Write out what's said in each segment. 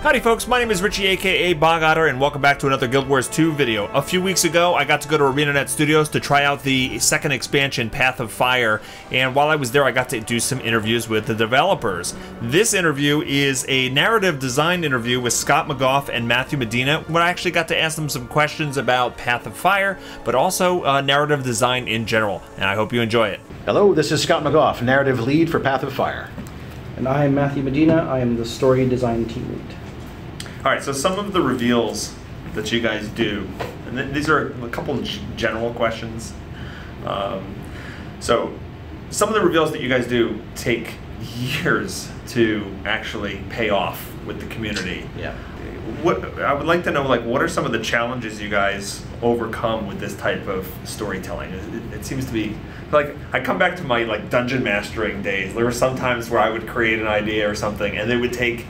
Howdy folks, my name is Richie aka Otter, and welcome back to another Guild Wars 2 video. A few weeks ago I got to go to ArenaNet Studios to try out the second expansion, Path of Fire, and while I was there I got to do some interviews with the developers. This interview is a narrative design interview with Scott McGough and Matthew Medina, where I actually got to ask them some questions about Path of Fire, but also narrative design in general, and I hope you enjoy it. Hello, this is Scott McGough, narrative lead for Path of Fire. And I am Matthew Medina. I am the story design team lead. Alright, so some of the reveals that you guys do, and these are a couple of general questions. So some of the reveals that you guys do take years to actually pay off with the community. Yeah. What I would like to know, like, what are some of the challenges you guys overcome with this type of storytelling? It seems to be like, I come back to my dungeon mastering days. There were some times where I would create an idea or something, and it would take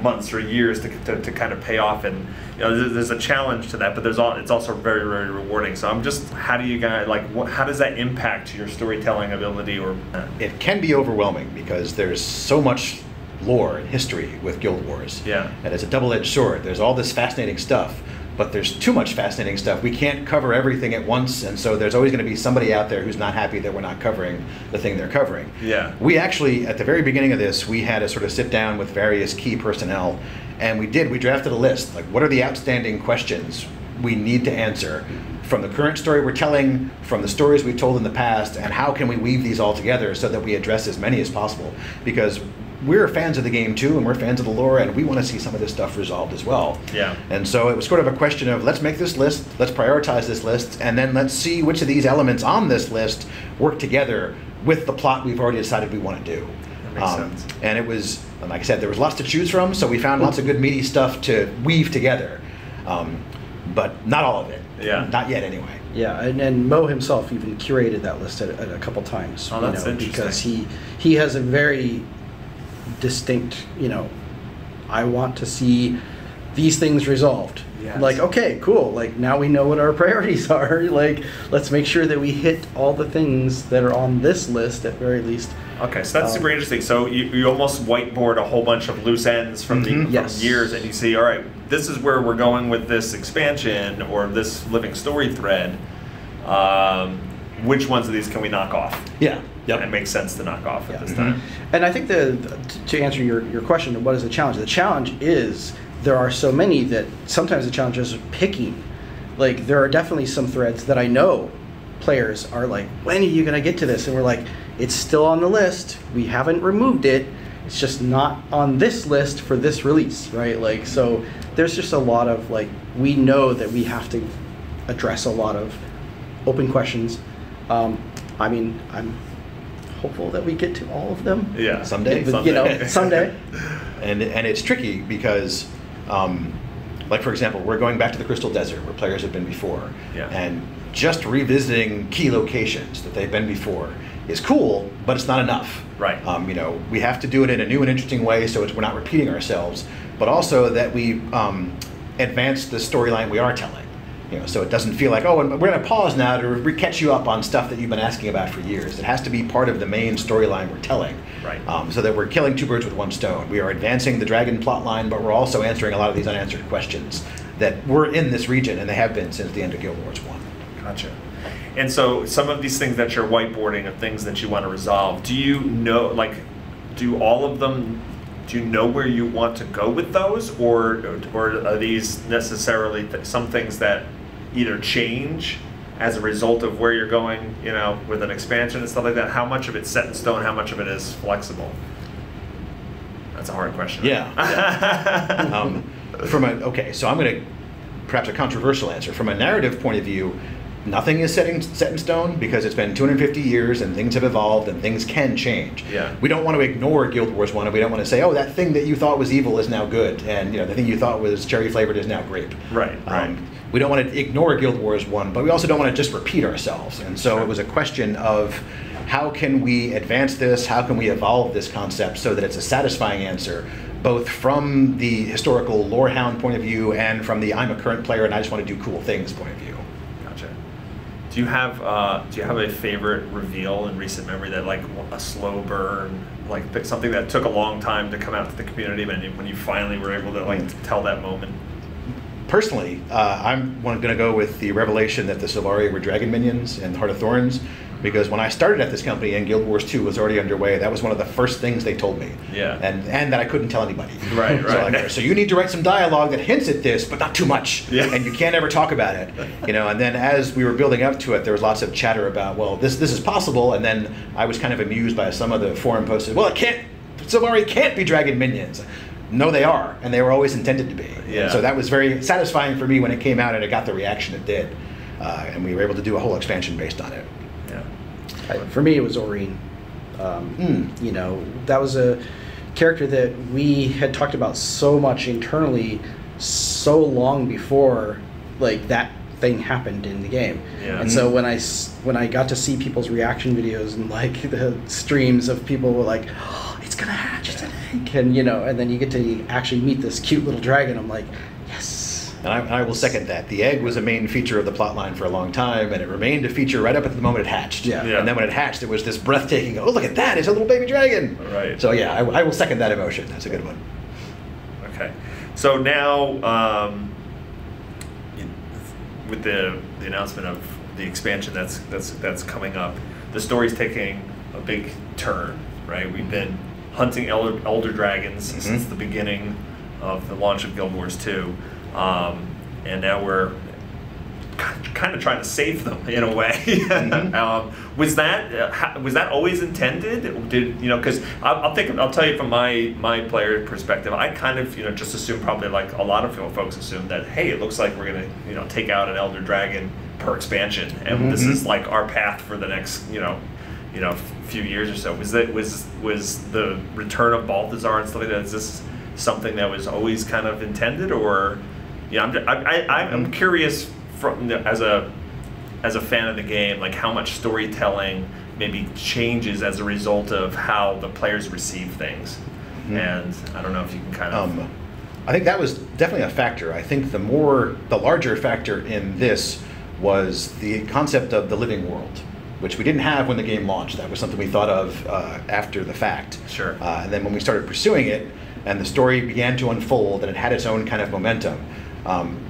months or years to kind of pay off, and there's a challenge to that, but it's also very, very rewarding. So I'm just, how do you guys, how does that impact your storytelling ability? Or it can be overwhelming because there's so much lore and history with Guild Wars. Yeah. And it's a double-edged sword. There's all this fascinating stuff, but there's too much fascinating stuff. We can't cover everything at once, and so there's always going to be somebody out there who's not happy that we're not covering the thing they're covering. Yeah. We actually, at the very beginning of this, we had to sort of sit down with various key personnel, and we drafted a list. Like, what are the outstanding questions we need to answer from the current story we're telling, from the stories we've told in the past, and how can we weave these all together so that we address as many as possible? Because we're fans of the game too, and we're fans of the lore, and we want to see some of this stuff resolved as well. Yeah. And so it was sort of a question of, let's make this list, let's prioritize this list, and then let's see which of these elements on this list work together with the plot we've already decided we want to do. That makes sense. And it was, like I said, there was lots to choose from, so we found lots of good meaty stuff to weave together. But not all of it. Yeah. Not yet, anyway. Yeah, and Mo himself even curated that list at a couple times. Oh, that's interesting. Because he has a very distinct, I want to see these things resolved. Yes. Like, okay, cool. Like, now we know what our priorities are. Like, let's make sure that we hit all the things that are on this list at very least. Okay, so that's super interesting. So you almost whiteboard a whole bunch of loose ends from from years, and you see, all right, this is where we're going with this expansion or this living story thread. Which ones of these can we knock off? Yeah. Yep. And it makes sense to knock off at this time. And I think to answer your question, what is the challenge? The challenge is there are so many that sometimes the challenge is picking. Like, there are definitely some threads that I know players are like, when are you going to get to this? And we're like, it's still on the list. We haven't removed it. It's just not on this list for this release, right? Like, so there's just a lot of, we know that we have to address a lot of open questions. I mean, I'm hopeful that we get to all of them. Yeah, someday. Someday. And it's tricky because, for example, we're going back to the Crystal Desert where players have been before, and just revisiting key locations that they've been before is cool, but it's not enough. Right. We have to do it in a new and interesting way, so we're not repeating ourselves, but also that we advance the storyline we are telling. So it doesn't feel like, oh, and we're going to pause now to catch you up on stuff that you've been asking about for years. It has to be part of the main storyline we're telling. Right. So that we're killing two birds with one stone. We are advancing the dragon plotline, but we're also answering a lot of these unanswered questions that were in this region, and they have been since the end of Guild Wars 1. Gotcha. And so some of these things that you're whiteboarding are things that you want to resolve. Do you know, do all of them, do you know where you want to go with those, or are these necessarily some things that either change as a result of where you're going, with an expansion and stuff like that? How much of it's set in stone? How much of it is flexible? That's a hard question. Yeah. So I'm going to perhaps a controversial answer. From a narrative point of view, nothing is set in stone because it's been 250 years and things have evolved and things can change. Yeah. We don't want to ignore Guild Wars 1, and we don't want to say, oh, that thing that you thought was evil is now good, and the thing you thought was cherry flavored is now grape. Right. We don't want to ignore Guild Wars 1, but we also don't want to just repeat ourselves. And so it was a question of, how can we advance this? How can we evolve this concept so that it's a satisfying answer, both from the historical lorehound point of view and from the I'm a current player and I just want to do cool things point of view? Gotcha. Do you have a favorite reveal in recent memory that like a slow burn, like something that took a long time to come out to the community, but when you finally were able to like tell that moment? Personally, I'm going to go with the revelation that the Sylvari were dragon minions in Heart of Thorns, because when I started at this company and Guild Wars 2 was already underway, that was one of the first things they told me. Yeah. And that I couldn't tell anybody. Right. So you need to write some dialogue that hints at this, but not too much. Yeah. And you can't ever talk about it. And then as we were building up to it, there was lots of chatter about, well, this is possible. And then I was kind of amused by some of the forum posts. Well, Sylvari can't be dragon minions. No, they are, and they were always intended to be. Yeah. So that was very satisfying for me when it came out and it got the reaction it did. And we were able to do a whole expansion based on it. Yeah. For me, it was Oreen. That was a character that we had talked about so much internally so long before like that thing happened in the game. Yeah. And so when I got to see people's reaction videos and like the streams of people were like, oh, it's gonna hatch, it's an egg, and then you get to actually meet this cute little dragon. I'm like, yes. And I will second that. The egg was a main feature of the plotline for a long time, and it remained a feature right up at the moment it hatched. Yeah. And then when it hatched, it was this breathtaking, oh, look at that, it's a little baby dragon. Right. So yeah, I will second that emotion. That's a good one. Okay. So now, with the announcement of the expansion that's coming up, the story's taking a big turn, right? We've been hunting elder dragons since the beginning of the launch of Guild Wars 2, and now we're kind of trying to save them in a way. Was that always intended? Because I'll tell you from my player perspective, I kind of just assume, probably like a lot of folks assume, that hey, it looks like we're gonna take out an elder dragon per expansion, and this is like our path for the next few years or so. Was the return of Balthazar and stuff like that? Is this something that was always kind of intended, or I'm curious from as a fan of the game, like how much storytelling maybe changes as a result of how the players receive things, and I don't know if you can kind of. I think that was definitely a factor. I think the larger factor in this was the concept of the living world, which we didn't have when the game launched. That was something we thought of after the fact. Sure. And then when we started pursuing it, and the story began to unfold, and it had its own kind of momentum,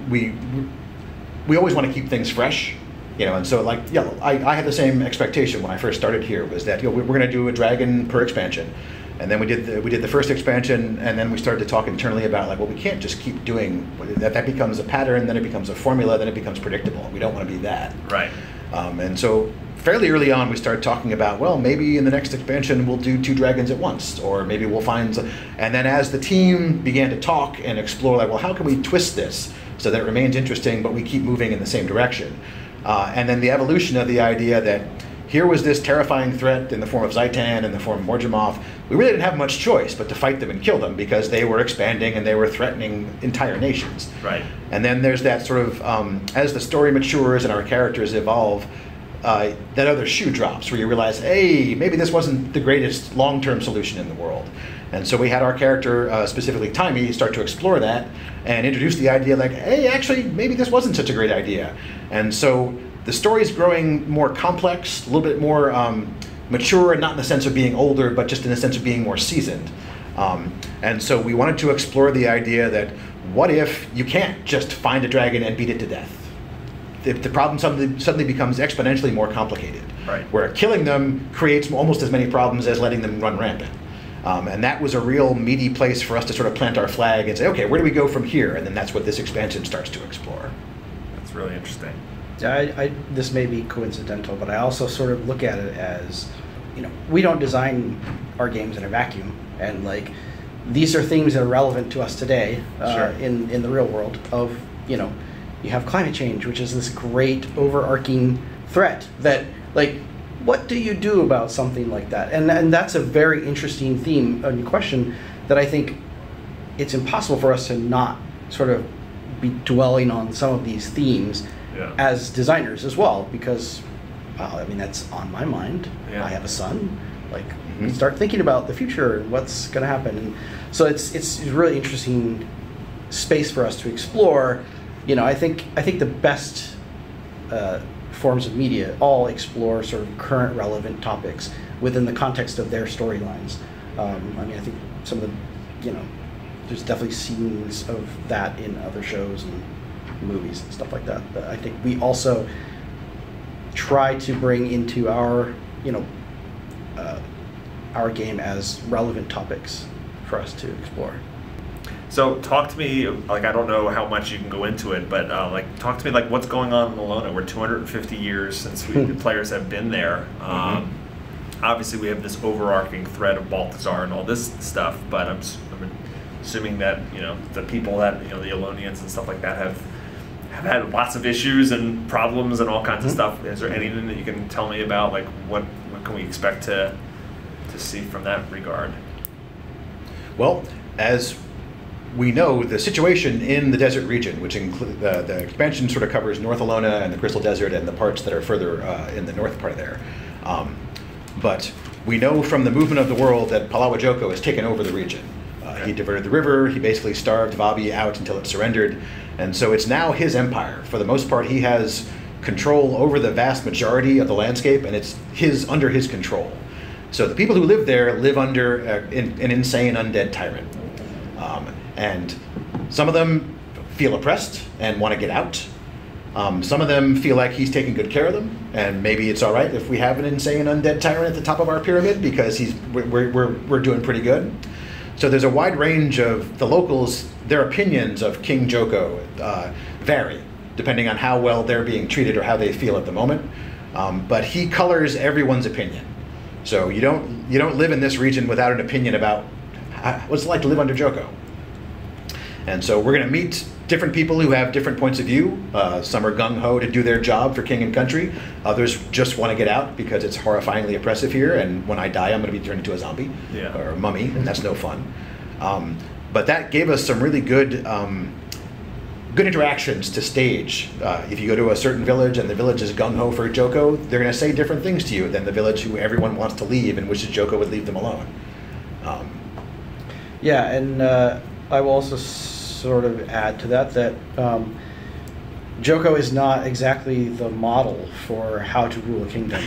we always want to keep things fresh, and so I had the same expectation when I first started here, was that we're going to do a dragon per expansion, and then we did the first expansion, and then we started to talk internally about we can't just keep doing that becomes a pattern, then it becomes a formula, then it becomes predictable. We don't want to be that. Right. And so fairly early on, we started talking about, well, maybe in the next expansion we'll do 2 dragons at once, or maybe we'll find. And then as the team began to talk and explore, well, how can we twist this so that it remains interesting, but we keep moving in the same direction? And then the evolution of the idea that here was this terrifying threat in the form of Zaitan, in the form of Morjamoth. We really didn't have much choice but to fight them and kill them, because they were expanding and they were threatening entire nations. Right. And then there's that sort of, as the story matures and our characters evolve, that other shoe drops where you realize, hey, maybe this wasn't the greatest long-term solution in the world. And so we had our character, specifically Timey, start to explore that and introduce the idea hey, actually, maybe this wasn't such a great idea. And so the story's growing more complex, a little bit more mature, and not in the sense of being older, but just in the sense of being more seasoned. And so we wanted to explore the idea that what if you can't just find a dragon and beat it to death? The problem suddenly becomes exponentially more complicated, right, where killing them creates almost as many problems as letting them run rampant. And that was a real meaty place for us to sort of plant our flag and say, okay, where do we go from here? And then that's what this expansion starts to explore. That's really interesting. Yeah, this may be coincidental, but I also sort of look at it as, we don't design our games in a vacuum, and these are things that are relevant to us today Sure. in the real world of, you have climate change, which is this great overarching threat that, what do you do about something like that? And that's a very interesting theme and question that I think it's impossible for us to not sort of be dwelling on some of these themes as designers as well, because, that's on my mind. Yeah. I have a son. Start thinking about the future and what's going to happen. And so it's a really interesting space for us to explore. I think the best forms of media all explore sort of current relevant topics within the context of their storylines. I mean, I think some of the, there's definitely scenes of that in other shows and movies and stuff like that. But I think we also try to bring into our, our game as relevant topics for us to explore. So talk to me, like, I don't know how much you can go into it, but talk to me like what's going on in Alona. We're 250 years since the players have been there. Obviously we have this overarching thread of Balthazar and all this stuff, but I'm assuming that, the people that, the Alonians and stuff like that have had lots of issues and problems and all kinds of stuff. Is there anything that you can tell me about, like what can we expect to see from that regard? Well, as we know, the situation in the desert region, which include the expansion sort of covers North Alona and the Crystal Desert and the parts that are further in the north part of there. But we know from the movement of the world that Palawa Joko has taken over the region. He diverted the river, he basically starved Vabi out until it surrendered, and so it's now his empire. For the most part, he has control over the vast majority of the landscape, and it's under his control. So the people who live there live under an insane undead tyrant. And some of them feel oppressed and want to get out. Some of them feel like he's taking good care of them, and maybe it's all right if we have an insane undead tyrant at the top of our pyramid because we're doing pretty good. So there's a wide range of the locals. Their opinions of King Joko vary depending on how well they're being treated or how they feel at the moment. But he colors everyone's opinion. So you don't live in this region without an opinion about what's it like to live under Joko. And so we're going to meet different people who have different points of view. Some are gung-ho to do their job for king and country. Others just want to get out because it's horrifyingly oppressive here, and when I die, I'm going to be turned into a zombie or a mummy, and that's no fun. But that gave us some really good interactions to stage. If you go to a certain village and the village is gung-ho for Joko, they're going to say different things to you than the village who everyone wants to leave and wishes Joko would leave them alone. Yeah, and I will also sort of add to that Joko is not exactly the model for how to rule a kingdom.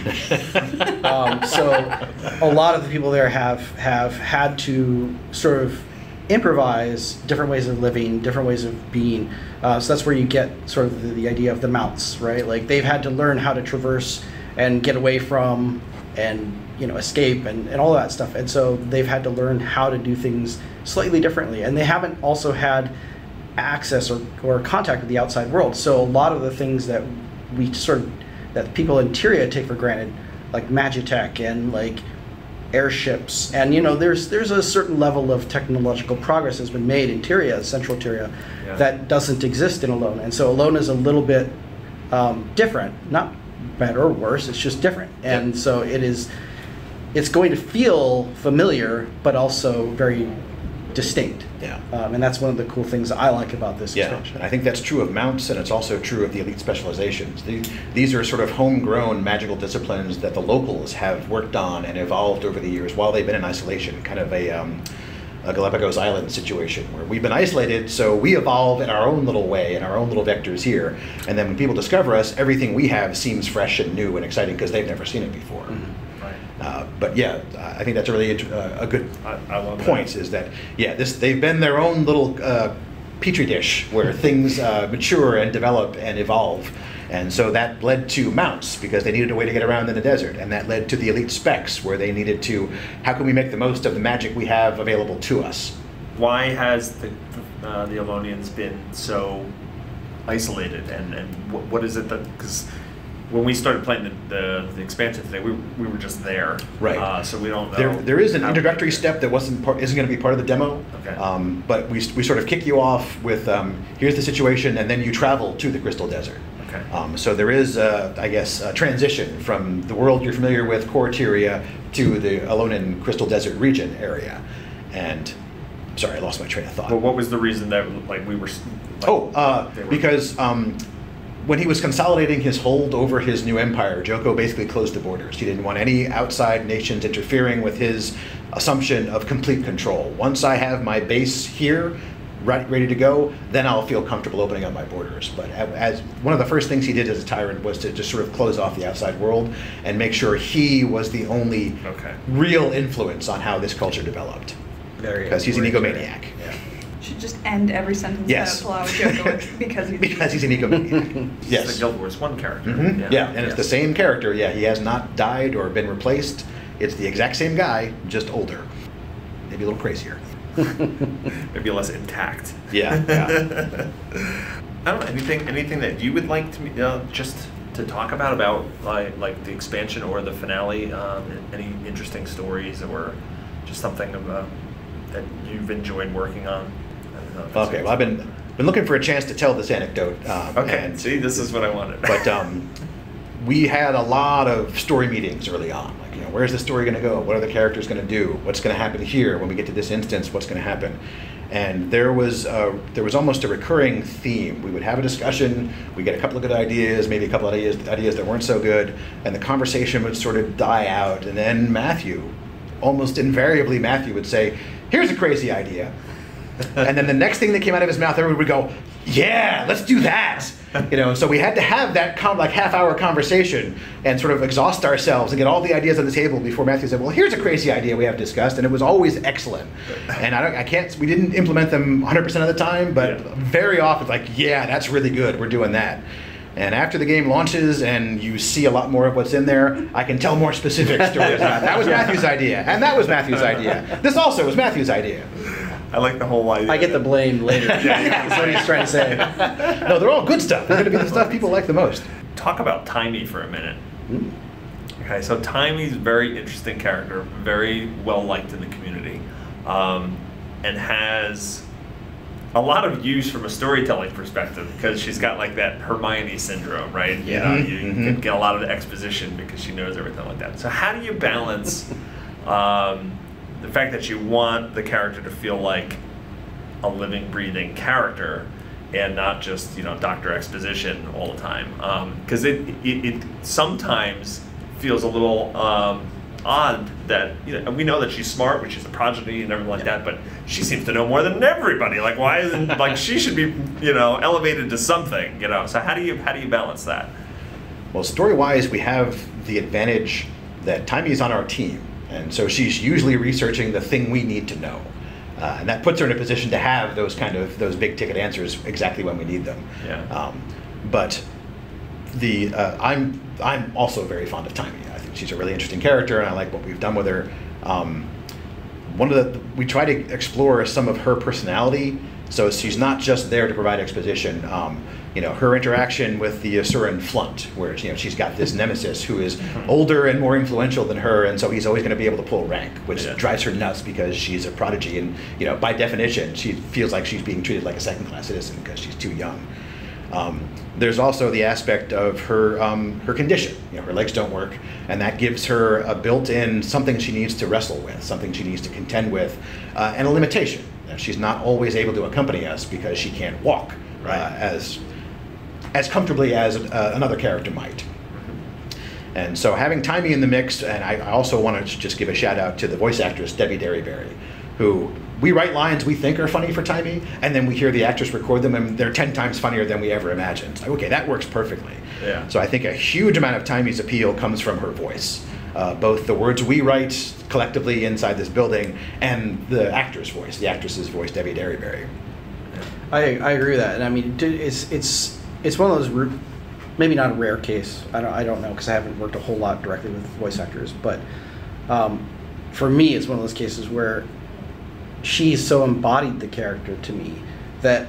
So a lot of the people there have had to sort of improvise different ways of living, different ways of being. So that's where you get sort of the idea of the mounts, right? Like they've had to learn how to traverse and get away from and escape and all that stuff. And so they've had to learn how to do things slightly differently. And they haven't also had access or contact with the outside world. So a lot of the things that that people in Tyria take for granted, like magitech and like airships, and there's a certain level of technological progress that's been made in Tyria, central Tyria, that doesn't exist in Alona. And so Alona is a little bit different, not better or worse, it's just different. And so it's going to feel familiar, but also very distinct. And that's one of the cool things I like about this expansion. I think that's true of mounts, and it's also true of the elite specializations. These are sort of homegrown magical disciplines that the locals have worked on and evolved over the years while they've been in isolation, kind of a Galapagos Island situation where we've been isolated, so we evolve in our own little way, in our own little vectors here, and then when people discover us, everything we have seems fresh and new and exciting because they've never seen it before. But yeah, I think that's a really a good point. Is that they've been their own little petri dish where things mature and develop and evolve, and so that led to mounts because they needed a way to get around in the desert, and that led to the elite specs where they needed to how can we make the most of the magic we have available to us. Why has the Alonians been so isolated, and what is it that because when we started playing the expansion today, we were just there, right? So we don't know. There is an introductory step that isn't going to be part of the demo. Okay. But we sort of kick you off with here's the situation, and then you travel to the Crystal Desert. Okay. So there is, I guess, a transition from the world you're familiar with, core Tyria, to the Alolan Crystal Desert region area. And sorry, I lost my train of thought. Well, what was the reason that we were? Because. When he was consolidating his hold over his new empire, Joko basically closed the borders. He didn't want any outside nations interfering with his assumption of complete control. Once I have my base here, ready to go, then I'll feel comfortable opening up my borders. But as one of the first things he did as a tyrant was to just sort of close off the outside world and make sure he was the only real influence on how this culture developed. Because he's an egomaniac. Yeah. Should just end every sentence that pull out Joker with because he's an egomaniac. Yes. The Guild Wars 1 character. Yeah, and it's the same character. Yeah, he has not died or been replaced. It's the exact same guy, just older. Maybe a little crazier. Maybe less intact. Yeah. I don't know, anything that you would like to just to talk about like the expansion or the finale? Any interesting stories or just something that you've enjoyed working on? Okay, well, I've been looking for a chance to tell this anecdote. And see, this is what I wanted. But we had a lot of story meetings early on. Like, where's the story going to go? What are the characters going to do? What's going to happen here when we get to this instance? What's going to happen? And there was almost a recurring theme. We would have a discussion. We get a couple of good ideas, maybe a couple of ideas that weren't so good, and the conversation would sort of die out. And then almost invariably, Matthew would say, "Here's a crazy idea." And then the next thing that came out of his mouth, everyone would go, "Yeah, let's do that." So we had to have that half-hour conversation and sort of exhaust ourselves and get all the ideas on the table before Matthew said, "Well, here's a crazy idea we have discussed," and it was always excellent. And we didn't implement them 100% of the time, but very often, like, "Yeah, that's really good. We're doing that." And after the game launches and you see a lot more of what's in there, I can tell more specific stories. That was Matthew's idea, and that was Matthew's idea. This also was Matthew's idea. I like the whole idea. I get the blame later. That's what he's trying to say. No, they're all good stuff. They're going to be the stuff people like the most. Talk about Timey for a minute. Okay, so Timey's a very interesting character, very well liked in the community, and has a lot of use from a storytelling perspective because she's got like that Hermione syndrome, right? Yeah. You can get a lot of the exposition because she knows everything like that. So how do you balance the fact that you want the character to feel like a living, breathing character and not just, Dr. Exposition all the time? Because it sometimes feels a little odd that, we know that she's smart, which is a prodigy and everything like that, but she seems to know more than everybody. Like, why isn't, like, she should be, elevated to something, So how do you balance that? Well, story-wise, we have the advantage that Timey's on our team. And so she's usually researching the thing we need to know. And that puts her in a position to have those big ticket answers exactly when we need them. Yeah. But I'm also very fond of Timey. I think she's a really interesting character, and I like what we've done with her. We try to explore some of her personality, so she's not just there to provide exposition. Her interaction with the Asuran Flunt, where she's got this nemesis who is older and more influential than her, and so he's always going to be able to pull rank, which drives her nuts because she's a prodigy, and by definition, she feels like she's being treated like a second-class citizen because she's too young. There's also the aspect of her condition. Her legs don't work, and that gives her a built-in something she needs to wrestle with, something she needs to contend with, and a limitation. She's not always able to accompany us because she can't walk as comfortably as another character might. And so having Timey in the mix, and I also want to just give a shout out to the voice actress, Debbie Derryberry, who we write lines we think are funny for Timey, and then we hear the actress record them, and they're 10 times funnier than we ever imagined. It's like, okay, that works perfectly. Yeah. So I think a huge amount of Timey's appeal comes from her voice. Both the words we write collectively inside this building and the actor's voice, the actress's voice, Debbie Derryberry. I agree with that, and I mean, it's one of those, maybe not a rare case. I don't know because I haven't worked a whole lot directly with voice actors, but for me, it's one of those cases where she's so embodied the character to me that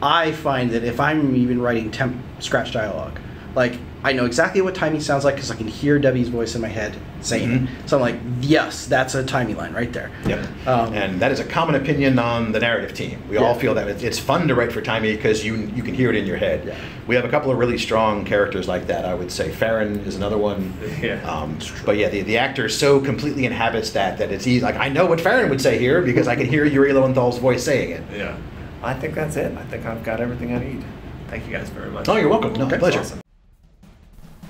I find that if I'm even writing scratch dialogue, like I know exactly what Timey sounds like because I can hear Debbie's voice in my head saying it. So I'm like, yes, that's a Timey line right there. Yep. And that is a common opinion on the narrative team. We all feel that it's fun to write for Timey because you can hear it in your head. Yeah. We have a couple of really strong characters like that. I would say Farron is another one. Yeah. But yeah, the actor so completely inhabits that it's easy. Like I know what Farron would say here because I can hear Yuri Lowenthal's voice saying it. Yeah. I think that's it. I think I've got everything I need. Thank you guys very much. Oh, you're welcome. No, pleasure. Awesome.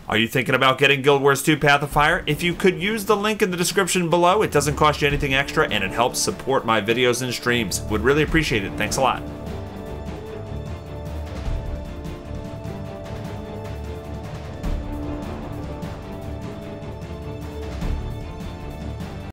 Are you thinking about getting Guild Wars 2 Path of Fire? If you could use the link in the description below, it doesn't cost you anything extra and it helps support my videos and streams. Would really appreciate it. Thanks a lot.